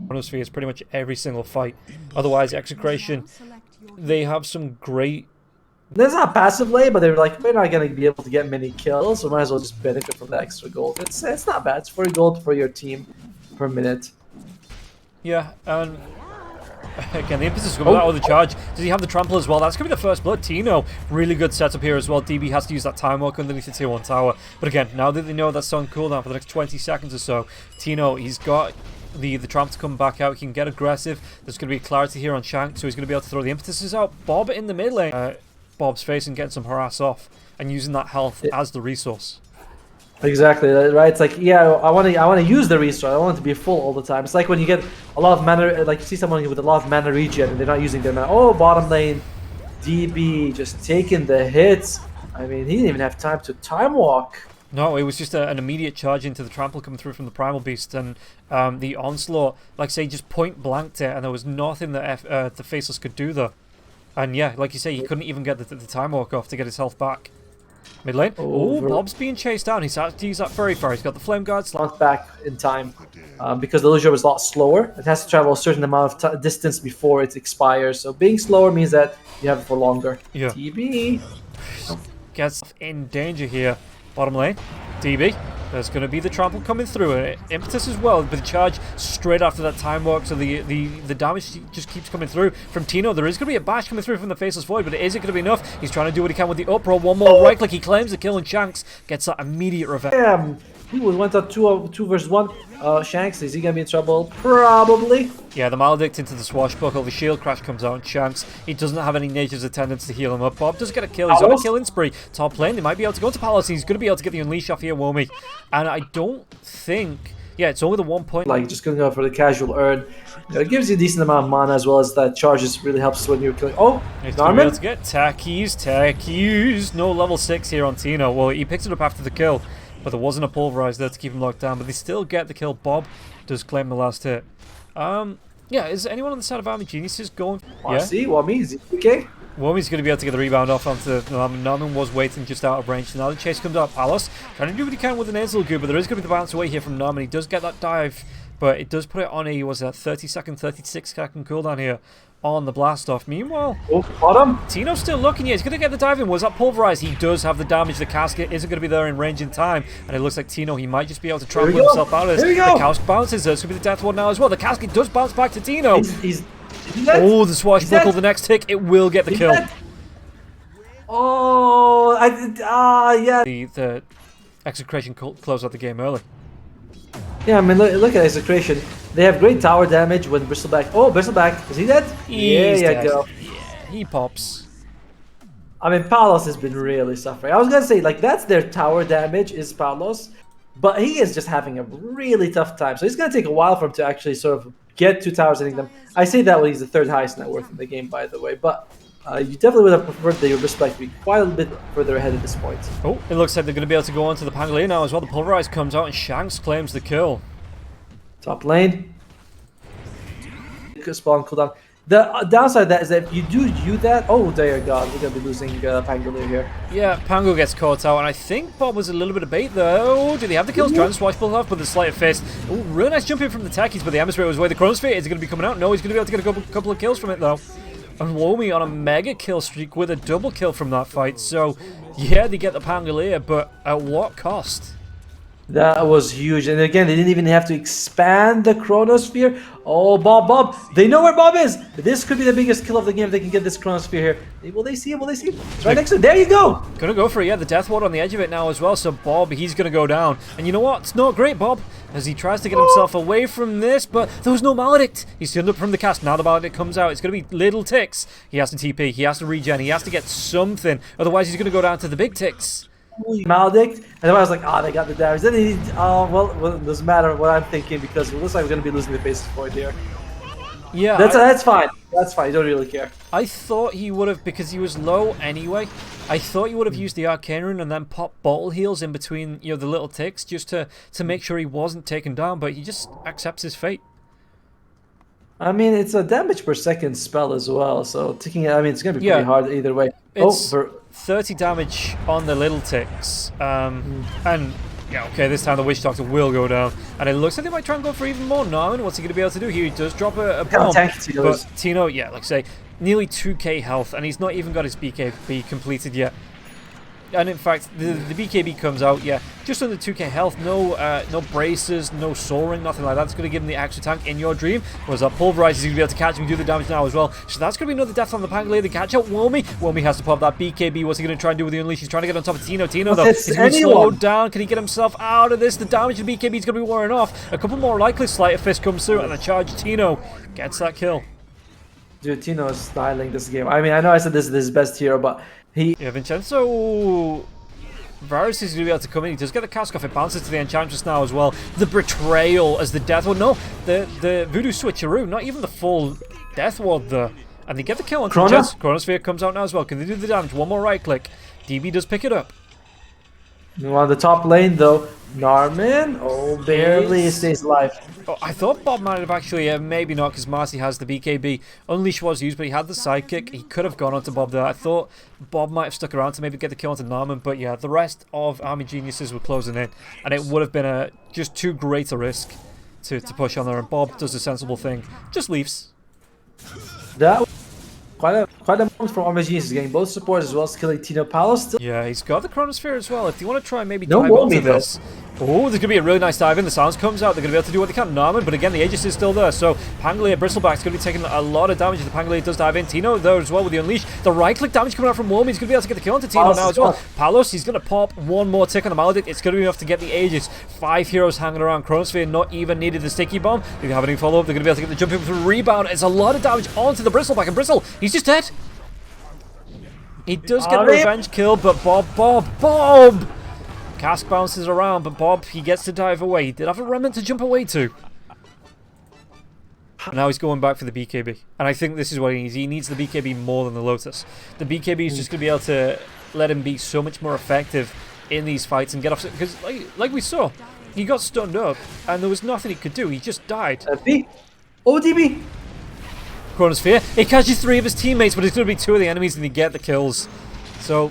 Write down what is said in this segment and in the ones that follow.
Chronosphere is pretty much every single fight. Otherwise, Execration, they have some great... There's not passive lane, but they're like, we're not going to be able to get many kills, so might as well just benefit from the extra gold. It's not bad. It's 40 gold for your team per minute. Yeah, and again, the impetus is coming out of the charge. Does he have the trample as well? That's going to be the first blood. Tino, really good setup here as well. DB has to use that time walk underneath the tier 1 tower. But again, now that they know that's on cooldown for the next 20 seconds or so, Tino, he's got the tramp to come back out. He can get aggressive. There's going to be clarity here on Shank, so he's going to be able to throw the impetuses out. Bob in the mid lane. Bob's facing, getting some harass off, and using that health as the resource. Exactly, right? It's like, yeah, I want to use the resource. I want it to be full all the time. It's like when you get a lot of mana, like you see someone with a lot of mana regen and they're not using their mana. Oh, bottom lane, DB just taking the hits. I mean, he didn't even have time to time walk. No, it was just an immediate charge into the trample coming through from the Primal Beast, and the onslaught, like say, just point blanked it, and there was nothing that the Faceless could do there. And yeah, like you say, he couldn't even get the time walk off to get his health back. Mid lane. Oh, Bob's being chased down. He's had to use that very far. He's got the flame guards. Back in time because the Lucio was a lot slower. It has to travel a certain amount of distance before it expires. So being slower means that you have it for longer. Yeah. DB gets in danger here. Bottom lane. DB. There's going to be the trample coming through. Impetus as well, but the charge straight after that time walk, so the damage just keeps coming through from Tino. There is going to be a bash coming through from the Faceless Void, but is it going to be enough? He's trying to do what he can with the uproll. One more right click. He claims the kill, and Shanks gets that immediate revenge. He went up 2 versus 1. Shanks, is he going to be in trouble? Probably. Yeah, the Maledict into the swashbuckle. The shield crash comes out, and Shanks, he doesn't have any nature's attendants to heal him up. Bob does get a kill. He's on a killing spree. Top lane, they might be able to go to Palace. He's going to be able to get the unleash off here, Womi. And I don't think... Yeah, it's only the 1 point. Like, just going to go for the casual earn. You know, it gives you a decent amount of mana, as well as that charges really helps when you're killing. Oh, he's going to be able to get Tackies. No level 6 here on Tino. Well, he picks it up after the kill, but there wasn't a pulverize there to keep him locked down. But they still get the kill. Bob does claim the last hit. Yeah, is anyone on the side of Army Geniuses going? Yeah. See, Wami, is he okay? Womi's going to be able to get the rebound off onto Norman. Norman was waiting just out of range. So now the chase comes out. Palace trying to do what he can with the nasal goo, but there is going to be the bounce away here from Norman. He does get that dive, but it does put it on a 36 second cooldown here on the blast off. Meanwhile, bottom. Tino's still looking here. He's going to get the dive in. Was that pulverized? He does have the damage. The casket isn't going to be there in range in time, and it looks like Tino, he might just be able to trample himself out of this. The casket bounces. It's going to be the death one now as well. The casket does bounce back to Tino. Oh, the swashbuckle, the next tick, it will get the kill. Oh, yeah. The Execration closed out the game early. Yeah, I mean, look at Execration. They have great tower damage when Bristleback... Oh, Bristleback, is he dead? He's dead. Go. Yeah, he pops. I mean, Palos has been really suffering. I was going to say, like, that's their tower damage, is Palos. But he is just having a really tough time. So it's going to take a while for him to actually sort of get 2 towers hitting them. I say that when he's the 3rd highest net worth in the game, by the way. But you definitely would have preferred the Respect to be quite a little bit further ahead at this point. Oh, it looks like they're going to be able to go on to the Pangolier now as well. The Pulverize comes out and Shanks claims the kill. Top lane. Spawn cooldown. The downside of that is that if you do that... Oh, dear God, we're going to be losing Pangolier here. Yeah, Pango gets caught out, and I think Bob was a little bit of bait there. Oh, do they have the kills? Trying to swashbuckle off with the sleight of fist. Oh, really nice jump in from the Techies, but the Emissary was away. The Chronosphere, is it going to be coming out? No, he's going to be able to get a couple of kills from it, though. And Womi on a mega kill streak with a double kill from that fight. So, yeah, they get the Pangolier, but at what cost? That was huge. And again, they didn't even have to expand the Chronosphere. Oh, Bob. They know where Bob is. This could be the biggest kill of the game if they can get this Chronosphere here. Will they see him? It's right next to him. There you go. Gonna go for it. Yeah, the Death Ward on the edge of it now as well. So Bob, he's gonna go down. And you know what? It's not great, Bob, as he tries to get himself away from this, but there was no Maledict. He's turned up from the cast. Now the Maledict comes out. It's gonna be little ticks. He has to TP. He has to regen. He has to get something. Otherwise, he's gonna go down to the big ticks. Maledict, and then I was like, they got the damage. Then he, well, it doesn't matter what I'm thinking because it looks like we're going to be losing the Faceless Void here. Yeah, that's fine. That's fine. You don't really care. I thought he would have, because he was low anyway. I thought he would have used the Arcane Rune and then pop bottle heals in between, the little ticks just to make sure he wasn't taken down. But he just accepts his fate. I mean, it's a damage per second spell as well, so taking it. I mean, it's going to be pretty hard either way. It's 30 damage on the little ticks. And, yeah, okay, this time the Witch Doctor will go down. And it looks like they might try and go for even more. Narman, what's he going to be able to do here? He does drop a bomb. But Tino, yeah, like I say, nearly 2k health, and he's not even got his BKB completed yet. And in fact, the BKB comes out, yeah, just under 2k health, no braces, no soaring, nothing like that. It's going to give him the extra tank in your dream. Whereas that pulverize is going to be able to catch him and do the damage now as well. So that's going to be another death on the Pangolier. They catch out Womi. Womi has to pop that BKB. What's he going to try and do with the Unleash? He's trying to get on top of Tino. Tino, though, he's going to be slowed down. Can he get himself out of this? The damage to BKB is going to be wearing off. A couple more likely. Sleight of Fist comes through, and the charge Tino gets that kill. Dude, Tino is styling this game. I mean, I know I said this is his best hero, but he... Yeah, Vincenzo... Varus is going to be able to come in. He does get the cask off. It bounces to the Enchantress now as well. The Betrayal as the Death Ward. No, the Voodoo Switcheroo. Not even the full Death Ward there. And they get the kill on the Jets. Chronosphere comes out now as well. Can they do the damage? One more right click. DB does pick it up. On the top lane, though, Narman, barely stays alive. Oh, I thought Bob might have actually, maybe not, because Marcy has the BKB. Unleash was used, but he had the sidekick. He could have gone onto Bob there. I thought Bob might have stuck around to maybe get the kill onto Narman, but yeah, the rest of Army Geniuses were closing in, and it would have been just too great a risk to push on there, and Bob does the sensible thing. Just leaves. That quite a moment from Army Geniuses, getting both supports as well as killing Tino Palos. Yeah, he's got the Chronosphere as well. If you want to try and maybe dive onto this. Oh, there's going to be a really nice dive in. The silence comes out. They're going to be able to do what they can. Narman, but again, the Aegis is still there. So Pangolier, Bristleback's going to be taking a lot of damage. The Pangolier does dive in. Tino there as well with the Unleash. The right-click damage coming out from Womi. He's going to be able to get the kill onto Tino now as well. Palos, he's going to pop one more tick on the Maledict. It's going to be enough to get the Aegis. 5 heroes hanging around. Chronosphere not even needed the sticky bomb. They have any follow-up. They're going to be able to get the jump in for the rebound. It's a lot of damage onto the Bristleback. And Bristle, he's just dead. He does get a revenge kill, but Bob! Cask bounces around, but Bob, he gets to dive away. He did have a remnant to jump away to. And now he's going back for the BKB. And I think this is what he needs. He needs the BKB more than the Lotus. The BKB is just going to be able to let him be so much more effective in these fights and get off. Because, like we saw, he got stunned up, and there was nothing he could do. He just died. ODB! Chronosphere. It catches 3 of his teammates, but it's going to be 2 of the enemies, and they get the kills. So...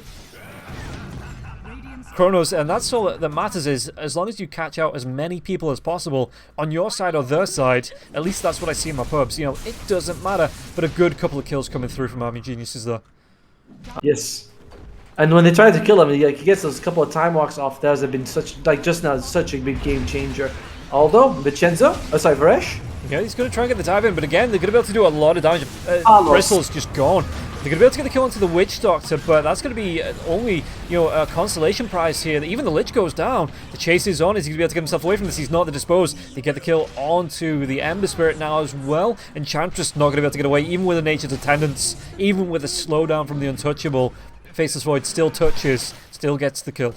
Chronos, and that's all that matters is, as long as you catch out as many people as possible on your side or their side, at least that's what I see in my pubs, you know, it doesn't matter, but a good couple of kills coming through from Army Geniuses there. Yes. And when they try to kill him, he gets those couple of time walks off. Those have been such, just now, such a big game changer. Although, Vincenzo, Varesh. Yeah, he's going to try and get the dive in, but again, they're going to be able to do a lot of damage. Bristle's just gone. They're going to be able to get the kill onto the Witch Doctor, but that's going to be only, you know, a consolation prize here. Even the Lich goes down. The chase is on. Is he going to be able to get himself away from this? He's not the Dispose. They get the kill onto the Ember Spirit now as well. Enchantress not going to be able to get away, even with a Nature's Attendance, even with a slowdown from the Untouchable. Faceless Void still touches, still gets the kill.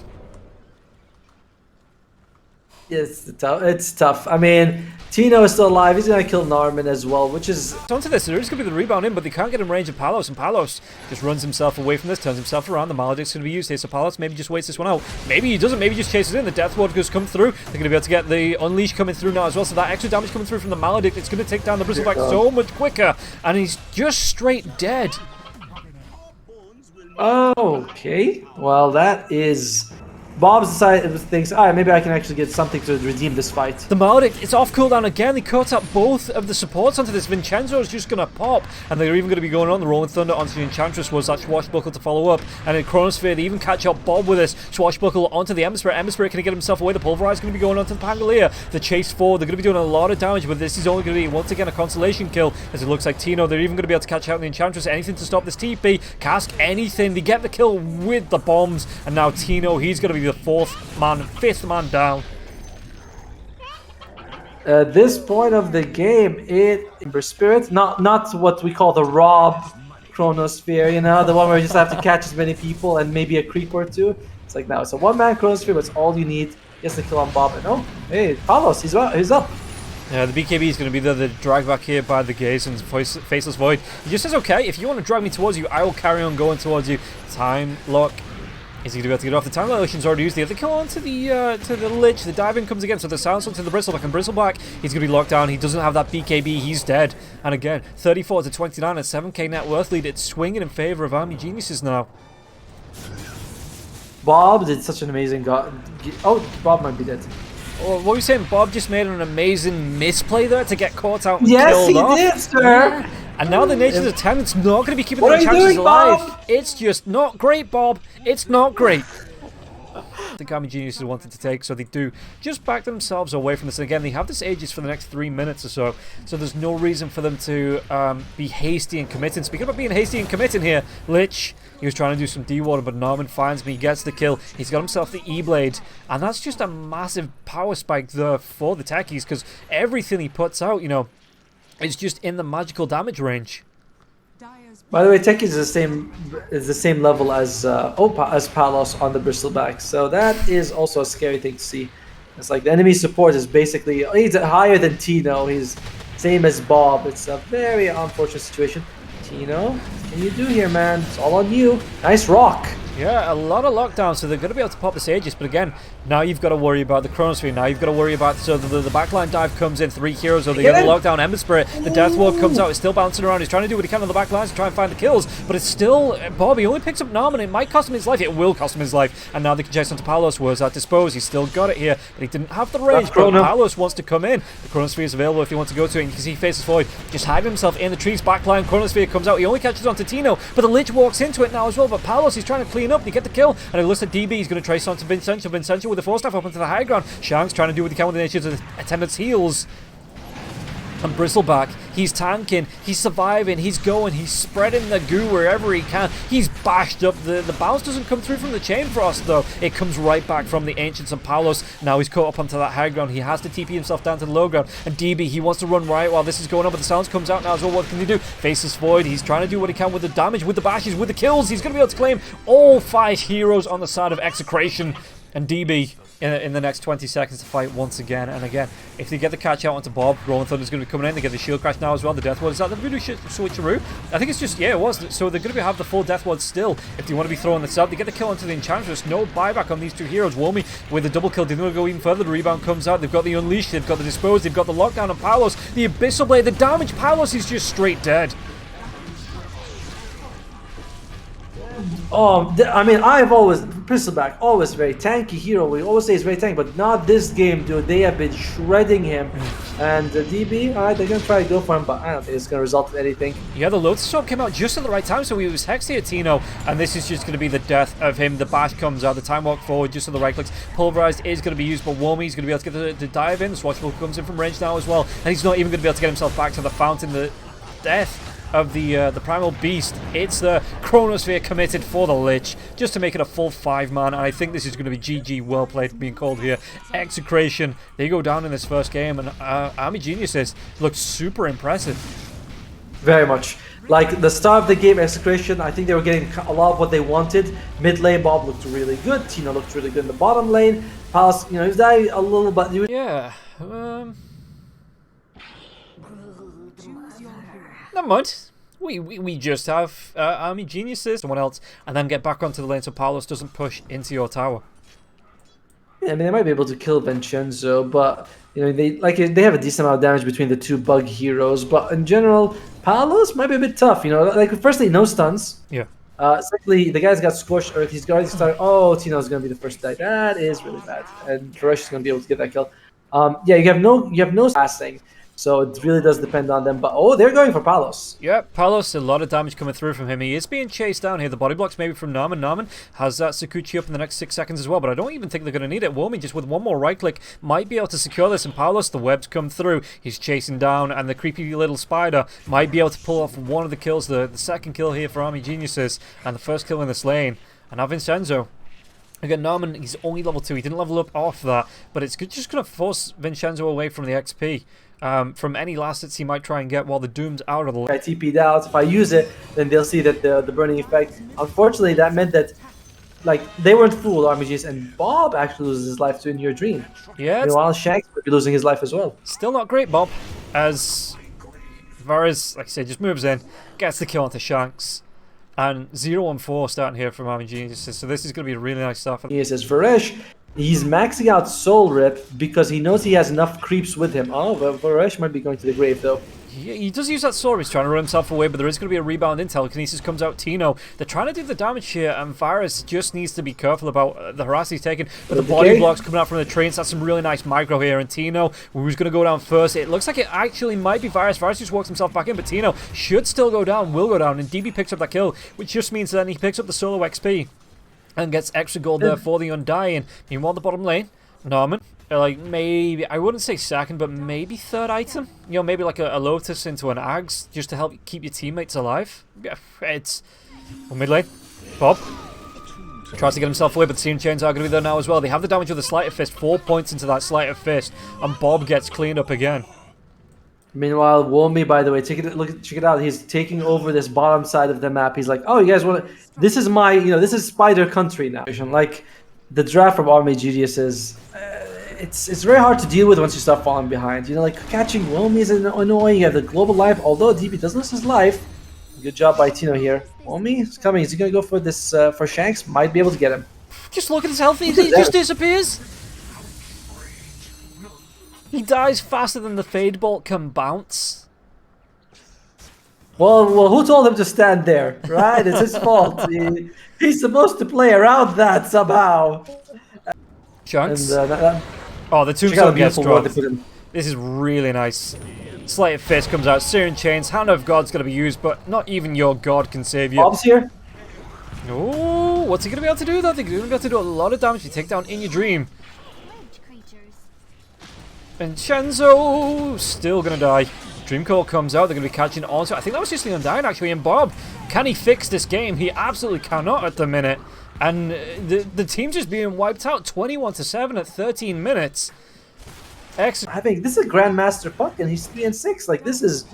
It's tough. I mean, Tino is still alive. He's going to kill Narman as well, which is... Onto this, there is going to be the rebound in, but they can't get in range of Palos, and Palos just runs himself away from this, turns himself around. The Maledict's going to be used here, so Palos maybe just waits this one out. Maybe he doesn't, maybe he just chases in. The Death Ward goes come through. They're going to be able to get the Unleash coming through now as well, so that extra damage coming through from the Maledict, it's going to take down the Bristleback so much quicker, and he's just straight dead. Okay. Well, that is... Bob's decided thinks, alright, maybe I can actually get something to redeem this fight. The Maledict, it's off cooldown again. They cut up both of the supports onto this. Vincenzo is just going to pop, and they're even going to be going on. The Rolling Thunder onto the Enchantress was that Swashbuckle to follow up, and in Chronosphere, they even catch up Bob with this. Swashbuckle onto the Ember Spirit. Ember Spirit can get himself away. The Pulverize is going to be going onto the Pangolier. The chase forward, they're going to be doing a lot of damage, but this is only going to be, once again, a consolation kill, as it looks like Tino, they're even going to be able to catch out the Enchantress. Anything to stop this TP, cask anything. They get the kill with the bombs, and now Tino, he's going to be the 5th man down. At this point of the game, Ember Spirit, not what we call the Rob Chronosphere, you know, the one where you just have to catch as many people and maybe a creep or two. It's like now it's a one-man Chronosphere, but it's all you need. Yes, the kill on Bob. And oh, hey, Palos, he's up. Yeah, the BKB is going to be there. The drag back here by the gaze and Faceless Void. He just says, okay, if you want to drag me towards you, I will carry on going towards you. Time lock. Is he going to be able to get off? The time dilation's already used. They have to kill onto the Lich. The diving comes again, so the silence onto the Bristleback. And Bristleback, he's going to be locked down. He doesn't have that BKB. He's dead. And again, 34 to 29 and 7k net worth lead. It's swinging in favor of Army Geniuses now. Bob did such an amazing Oh, Bob might be dead. Oh, what were you saying? Bob just made an amazing misplay there to get caught out and Yes, killed he off. did, sir. And now the Nature's Attendant's not going to be keeping What their are you chances doing, alive. Bob? It's just not great, Bob. It's not great. The Army Geniuses wanted to take, so they do just back themselves away from this. And again, they have this Aegis for the next 3 minutes or so, so there's no reason for them to be hasty and committing. Speaking about being hasty and committing here, Lich, he was trying to do some D-Water, but Norman finds me, gets the kill. He's got himself the E-Blade, and that's just a massive power spike there for the techies, because everything he puts out, you know, is just in the magical damage range. By the way, Teki is the same level as Palos on the bristleback, so that is also a scary thing to see. It's like the enemy support is basically he's higher than Tino. He's same as Bob. It's a very unfortunate situation. Tino, what can you do here, man? It's all on you. Nice rock. Yeah, a lot of lockdown, so they're going to be able to pop this Aegis, but again, now you've got to worry about the Chronosphere, now you've got to worry about, so the backline dive comes in, 3 heroes, or they get the lockdown Ember Spirit, the Death Ward comes out, it's still bouncing around, he's trying to do what he can on the back lines to try and find the kills, but it's still, Bob, he only picks up Norman, it might cost him his life, it will cost him his life, and now they can chase onto Palos, was at dispose, he's still got it here, but he didn't have the range, but Palos wants to come in, the Chronosphere is available if he wants to go to it, and you can see he faces forward, just hide himself in the trees, backline, Chronosphere comes out, he only catches onto Tino, but the Lich walks into it now as well, but Palos, he's trying to clean up, they get the kill, and it looks like DB, he's going to trace onto Vincenzo. Vincenzo with the force staff up into the high ground. Shanks trying to do what he can with the Nature's Attendant's heals. And Bristleback, he's tanking, he's surviving, he's going, he's spreading the goo wherever he can. He's bashed up. The bounce doesn't come through from the Chain Frost though. It comes right back from the Ancients and Palos. Now he's caught up onto that high ground. He has to TP himself down to the low ground. And DB, he wants to run right while this is going on, but the sounds comes out now as well. What can he do? Faces Void. He's trying to do what he can with the damage, with the bashes, with the kills. He's going to be able to claim all 5 heroes on the side of Execration. And DB in the next 20 seconds to fight once again. And again, if they get the catch out onto Bob, Rolling Thunder's going to be coming in. They get the shield crash now as well. The Death Ward, is that the voodoo switcheroo? I think it's just, yeah, it was. So they're going to have the full Death Ward still if they want to be throwing this out. They get the kill onto the Enchantress. No buyback on these 2 heroes. Womi with the double kill. They want to go even further. The rebound comes out. They've got the Unleash. They've got the Dispose. They've got the lockdown on Palos. The Abyssal Blade. The damage. Palos is just straight dead. I mean, I've always Bristleback, always very tanky hero. We always say he's very tanky, but not this game, dude. They have been shredding him. And DB, alright, they're gonna try to go for him, but I don't think it's gonna result in anything. Yeah, the Lotus Storm came out just at the right time, so he was Hex here, Tino, and this is just gonna be the death of him. The bash comes out, the time walk forward, just on the right clicks. Pulverized is gonna be used, but Womi's gonna be able to get the dive in. Swatchable comes in from range now as well, and he's not even gonna be able to get himself back to the fountain. The death of the Primal Beast. It's the Chronosphere committed for the Lich, just to make it a full 5-man, and I think this is going to be GG, well played being called here. Execration, they go down in this first game, and Army Geniuses look super impressive. Very much. Like, the start of the game, Execration, I think they were getting a lot of what they wanted. Mid lane, Bob looked really good, Tino looked really good in the bottom lane. Palace, you know, he's dying a little bit. Yeah, never mind. We just have Army Geniuses, someone else, and then get back onto the lane so Palos doesn't push into your tower. Yeah, I mean, they might be able to kill Vincenzo, but you know, they have a decent amount of damage between the 2 bug heroes. But in general, Palos might be a bit tough. You know, like firstly, no stuns. Yeah. Secondly, the guy's got Scorched Earth. He's already started. Oh, Tino's gonna be the first to die. That is really bad. And Rush is gonna be able to get that kill. Yeah, you have no passing. So it really does depend on them. But oh, they're going for Palos. Yeah, Palos, a lot of damage coming through from him. He is being chased down here. The body blocks maybe from Norman. Norman has that Sakuchi up in the next 6 seconds as well, but I don't even think they're going to need it. Womi, just with one more right click, might be able to secure this. And Palos, the webs come through. He's chasing down, and the creepy little spider might be able to pull off one of the kills. The second kill here for Army Geniuses, and the first kill in this lane. And now Vincenzo. Again, Norman, he's only level 2. He didn't level up off that, but it's just going to force Vincenzo away from the XP. From any last hits he might try and get while the Doom's out of the lane. I TP'd out. If I use it, then they'll see that the burning effect. Unfortunately, that meant that like they weren't fooled, RMGs, and Bob actually loses his life to In Your Dream. Yeah. Meanwhile, Shanks would be losing his life as well. Still not great, Bob. As Varys, like I said, just moves in, gets the kill onto Shanks. And 0-4 starting here from Army Geniuses, so this is going to be a really nice stuff. He says Varesh, he's maxing out Soul Rip because he knows he has enough creeps with him. Oh, but Varesh might be going to the grave though. He does use that sword. He's trying to run himself away, but there is going to be a rebound in. Telekinesis comes out. Tino, they're trying to do the damage here, and Virus just needs to be careful about the harass he's taking. But the body blocks coming out from the trains. That's some really nice micro here. And Tino, who's going to go down first. It looks like it actually might be Virus. Virus just walks himself back in, but Tino should still go down, will go down. And DB picks up that kill, which just means that he picks up the solo XP and gets extra gold there for the Undying. Meanwhile, the bottom lane, Norman. Like, maybe, I wouldn't say second, but maybe third item. You know, maybe like a Lotus into an Ags, just to help keep your teammates alive. Yeah, it's... Well, mid lane, Bob tries to get himself away, but the Searing Chains are going to be there now as well. They have the damage with the Sleight of Fist, 4 points into that Sleight of Fist, and Bob gets cleaned up again. Meanwhile, Womi, by the way, check it out. He's taking over this bottom side of the map. He's like, oh, you guys want to... This is my, this is Spider Country now. Like, the draft from Army Geniuses... It's very hard to deal with once you start falling behind. Like catching Womi is annoying. You have the global life, although DB does lose his life. Good job by Tino here. Womi is coming. Is he gonna go for this for Shanks? Might be able to get him. Just look at his health. He just disappears. He dies faster than the Fade Bolt can bounce. Well, who told him to stand there? Right? It's his fault. He's supposed to play around that somehow. Shanks. And, oh, the tombstone gets dropped. This is really nice. Sleight of Fist comes out. Searing Chains. Hand of God's going to be used, but not even your God can save you. Bob's here. Oh, what's he going to be able to do though? They're going to be able to do a lot of damage. You take down In Your Dream. And Shenzo still going to die. Dreamcore comes out. They're going to be catching on to it. I think that was just the Undying actually. And Bob, can he fix this game? He absolutely cannot at the minute. And the team's just being wiped out 21-7 at 13 minutes. I think this is a Grandmaster puck, and he's 3-6. Like, this is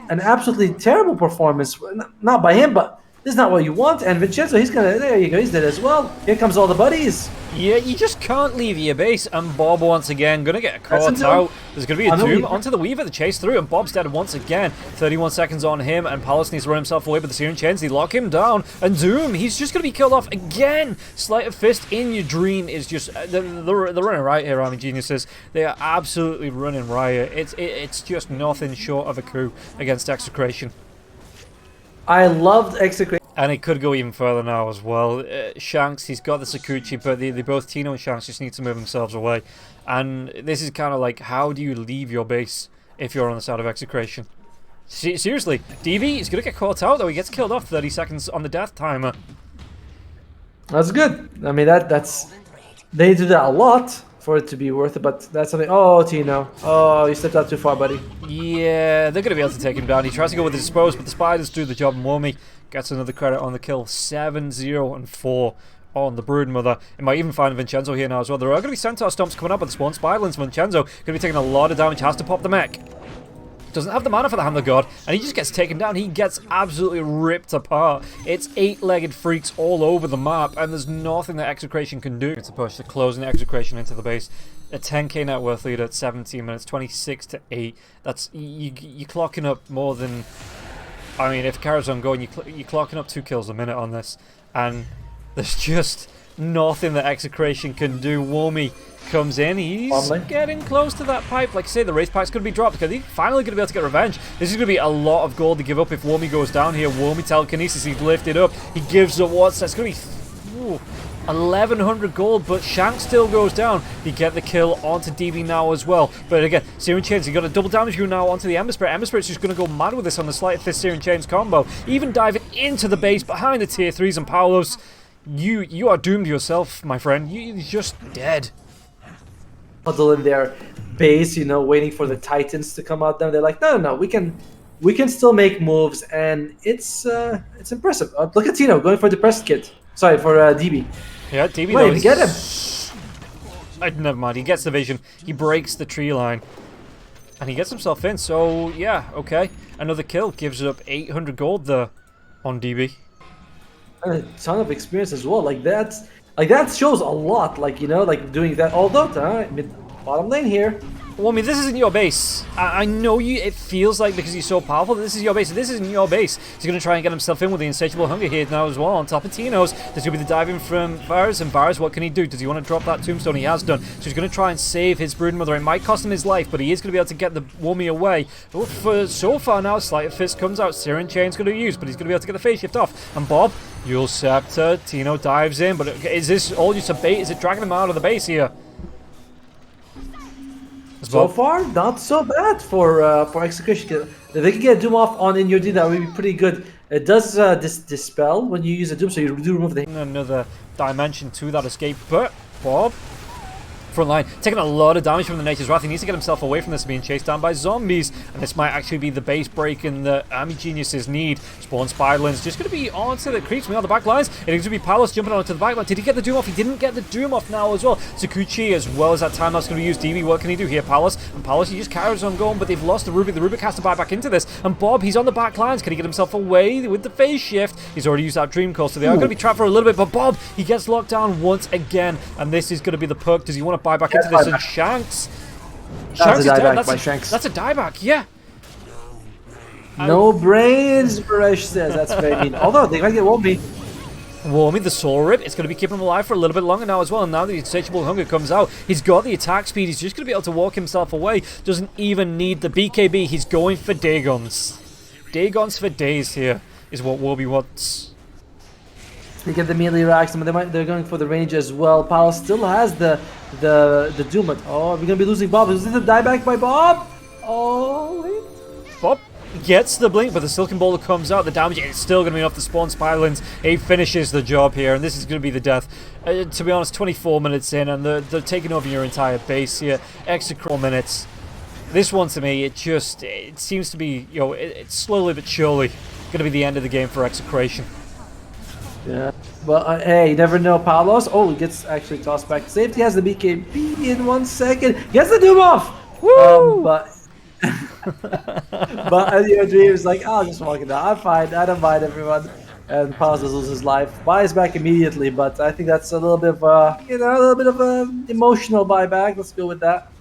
an absolutely terrible performance. Not by him, but this is not what you want. And Vincenzo, he's gonna... There you go, he's dead as well. Here comes all the buddies. Yeah, you just can't leave your base. And Bob, once again, gonna get caught out. There's gonna be a Doom onto the Weaver, the chase through, and Bob's dead once again. 31 seconds on him, and Palos needs to run himself away, but the Searing Chains, they lock him down. And Doom, he's just gonna be killed off again. Sleight of Fist In Your Dream is just... They're running riot here, Army Geniuses. They are absolutely running riot. It's just nothing short of a coup against Execration. I loved Execration. And it could go even further now as well. Shanks, he's got the Sakuchi, but they both, Tino and Shanks, just need to move themselves away. And this is kind of like, how do you leave your base if you're on the side of Execration? Seriously, DV is going to get caught out, though. He gets killed off 30 seconds on the death timer. That's good. I mean, that's... They do that a lot for it to be worth it, but that's something... Oh, Tino. Oh, you stepped out too far, buddy. Yeah, they're going to be able to take him down. He tries to go with the Dispose, but the Spiders do the job, and Womi gets another credit on the kill. 7-0-4 on the Broodmother. It might even find Vincenzo here now as well. There are going to be Centaur Stomps coming up at the spawn. Spiralings. Vincenzo going to be taking a lot of damage. Has to pop the mech. Doesn't have the mana for the Hand of God, and he just gets taken down. He gets absolutely ripped apart. It's eight-legged freaks all over the map, and there's nothing that Execration can do to push the closing Execration into the base. A 10k net worth lead at 17 minutes, 26-8. That's you're clocking up more than... I mean, if it carries on going, you're clocking up 2 kills a minute on this, and there's just nothing that Execration can do. Womi comes in, he's getting close to that pipe. Like I say, the Wraith Pike's going to be dropped because he's finally going to be able to get revenge. This is going to be a lot of gold to give up if Womi goes down here. Womi telekinesis, he's lifted up. He gives up what's that's going to be 1,100 gold, but Shank still goes down. He get the kill onto DB now as well. But again, Searing Chains, he got a double damage rune now onto the Ember Spirit. Ember Spirit's just going to go mad with this on the Sleight of Fist Searing Chains combo. Even diving into the base behind the tier 3s, and Paulos, you are doomed yourself, my friend. You're just dead. Huddle in their base, waiting for the Titans to come out there. They're like, no, we can still make moves, and it's impressive. Look at Tino going for the Depressed Kit. Sorry, for DB. Yeah, DB. Wait, he get him. Never mind. He gets the vision. He breaks the tree line, and he gets himself in. So yeah, okay. Another kill gives up 800 gold there on DB. And a ton of experience as well. Like that shows a lot. Like like doing that all Dota. Bottom lane here. Well, I mean, this isn't your base. I know you. It feels like because you're so powerful that this is your base. This isn't your base. He's going to try and get himself in with the insatiable hunger here now as well. On top of Tino's, there's going to be the dive in from Varus. And Varus, what can he do? Does he want to drop that tombstone? He has done. So he's going to try and save his broodmother. It might cost him his life, but he is going to be able to get the Wummy away. For so far now, Sleight of Fist comes out. Siren Chain's going to use, but he's going to be able to get the phase shift off. And Bob, Yule Scepter, Tino dives in. But is this all just a bait? Is it dragging him out of the base here? So far, not so bad for Execution. If they can get Doom off on in your D, that would be pretty good. It does dispel when you use a Doom, so you do remove the... Another dimension to that escape, but Bob... front line, taking a lot of damage from the Nature's Wrath. He needs to get himself away from this, being chased down by zombies, and this might actually be the base break in the Army Geniuses need. Spawn Spiderlings just going to be onto the creeps, on the back lines. It is going to be Palos jumping onto the back line. Did he get the Doom off? He didn't get the Doom off now as well. Sakuchi, as well as that time that's going to be used. DB, what can he do here? Palos, and Palos, he just carries on going, but they've lost the Rubik. The Rubik has to buy back into this, and Bob, he's on the back lines. Can he get himself away with the phase shift? He's already used that Dream Course, so they are going to be trapped for a little bit, but Bob, he gets locked down once again, and this is going to be the perk. Does he want to buy back into this? And Shanks. That's a dieback by Shanks. That's a dieback, yeah. No brains, Barash says. That's very mean. Although they might get Wummy. Wummy, the Soul Rip, it's going to be keeping him alive for a little bit longer now as well. And now the Insatiable Hunger comes out, he's got the attack speed. He's just going to be able to walk himself away. Doesn't even need the BKB. He's going for Dagons. Dagons for days here is what Wummy wants. They get the melee racks, and they're going for the range as well. Palos still has the Doom. Oh, we're gonna be losing Bob. Is this a dieback by Bob? Oh, wait. Bob gets the blink, but the Silken Boulder comes out. The damage is still going to be enough to spawn Spirelings. He finishes the job here, and this is going to be the death. To be honest, 24 minutes in, and they're taking over your entire base here. Extra 4 minutes. This one, to me, it seems to be, it's slowly but surely going to be the end of the game for Execration. Yeah, but hey, you never know. Palos, he gets actually tossed back to safety. Has the BKB in 1 second. Gets the Doom off. Woo! But your dream is like, I'll just walk it down. I'm fine. I don't mind everyone. And Palos loses his life. Buys back immediately, but I think that's a little bit of a little bit of a emotional buyback. Let's go with that.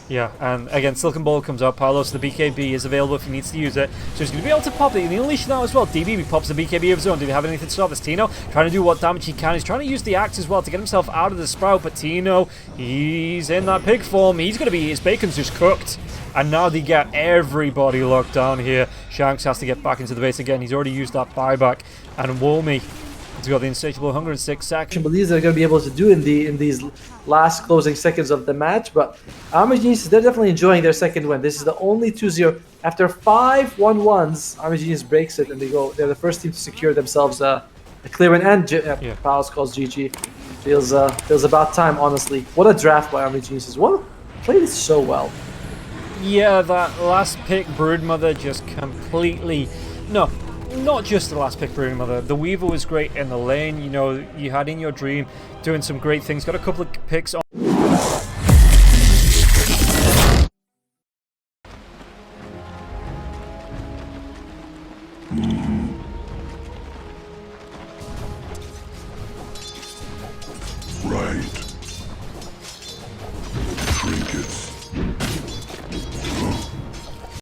Yeah, and again, Silken Ball comes out. Palos, the BKB is available if he needs to use it. So he's going to be able to pop it. And the unleash now as well. DB pops the BKB of his own. Do they have anything to stop this? Tino trying to do what damage he can. He's trying to use the axe as well to get himself out of the sprout. But Tino, he's in that pig form. He's going to be, his bacon's just cooked. And now they get everybody locked down here. Shanks has to get back into the base again. He's already used that buyback. And Wolmy, he's got the Insatiable Hunger in 6 seconds. Believes they're going to be able to do in these last closing seconds of the match, but Army Geniuses, they're definitely enjoying their second win. This is the only 2-0 after 5 1-1s. Army Genius breaks it, and they're the first team to secure themselves a clear win. And Palos calls GG. Feels about time, honestly. What a draft by Army Geniuses. Played it so well. Yeah, that last pick Broodmother just completely not just the last pick Broodmother. The Weaver was great in the lane. You had In Your Dream doing some great things. Got a couple of picks on. Right.